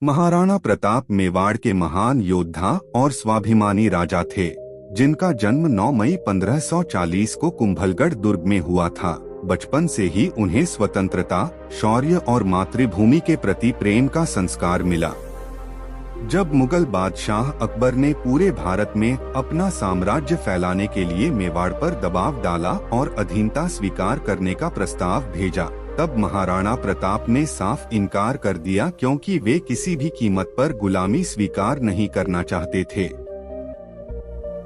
महाराणा प्रताप मेवाड़ के महान योद्धा और स्वाभिमानी राजा थे, जिनका जन्म 9 मई 1540 को कुंभलगढ़ दुर्ग में हुआ था। बचपन से ही उन्हें स्वतंत्रता, शौर्य और मातृभूमि के प्रति प्रेम का संस्कार मिला। जब मुगल बादशाह अकबर ने पूरे भारत में अपना साम्राज्य फैलाने के लिए मेवाड़ पर दबाव डाला और अधीनता स्वीकार करने का प्रस्ताव भेजा, तब महाराणा प्रताप ने साफ इनकार कर दिया, क्योंकि वे किसी भी कीमत पर गुलामी स्वीकार नहीं करना चाहते थे।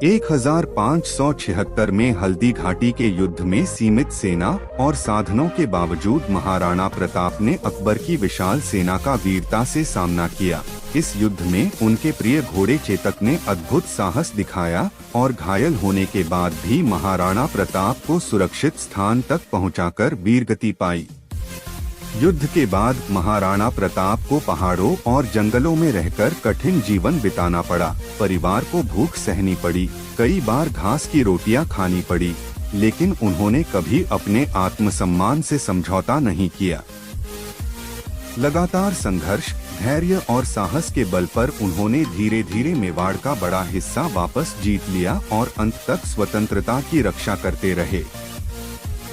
1576 में हल्दी घाटी के युद्ध में सीमित सेना और साधनों के बावजूद महाराणा प्रताप ने अकबर की विशाल सेना का वीरता से सामना किया। इस युद्ध में उनके प्रिय घोड़े चेतक ने अद्भुत साहस दिखाया और घायल होने के बाद भी महाराणा प्रताप को सुरक्षित स्थान तक पहुंचाकर वीरगति पाई। युद्ध के बाद महाराणा प्रताप को पहाड़ों और जंगलों में रहकर कठिन जीवन बिताना पड़ा। परिवार को भूख सहनी पड़ी, कई बार घास की रोटियां खानी पड़ी, लेकिन उन्होंने कभी अपने आत्मसम्मान से समझौता नहीं किया। लगातार संघर्ष, धैर्य और साहस के बल पर उन्होंने धीरे धीरे मेवाड़ का बड़ा हिस्सा वापस जीत लिया और अंत तक स्वतंत्रता की रक्षा करते रहे।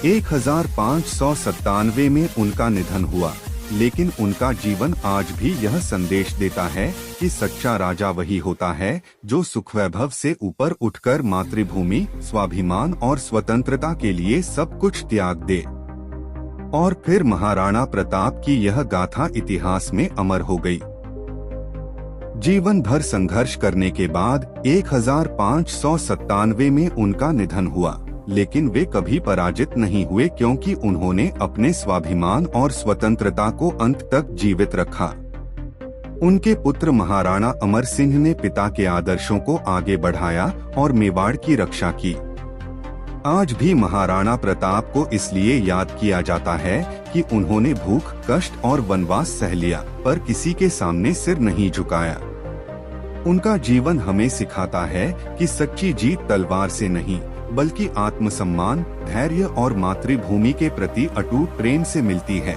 1597 में उनका निधन हुआ, लेकिन उनका जीवन आज भी यह संदेश देता है कि सच्चा राजा वही होता है जो सुख वैभव से ऊपर उठकर मातृभूमि, स्वाभिमान और स्वतंत्रता के लिए सब कुछ त्याग दे। और फिर महाराणा प्रताप की यह गाथा इतिहास में अमर हो गई। जीवन भर संघर्ष करने के बाद 1597 में उनका निधन हुआ, लेकिन वे कभी पराजित नहीं हुए, क्योंकि उन्होंने अपने स्वाभिमान और स्वतंत्रता को अंत तक जीवित रखा। उनके पुत्र महाराणा अमर सिंह ने पिता के आदर्शों को आगे बढ़ाया और मेवाड़ की रक्षा की। आज भी महाराणा प्रताप को इसलिए याद किया जाता है कि उन्होंने भूख, कष्ट और वनवास सह लिया, पर किसी के सामने सिर नहीं झुकाया। उनका जीवन हमें सिखाता है कि सच्ची जीत तलवार से नहीं, बल्कि आत्मसम्मान, धैर्य और मातृभूमि के प्रति अटूट प्रेम से मिलती है।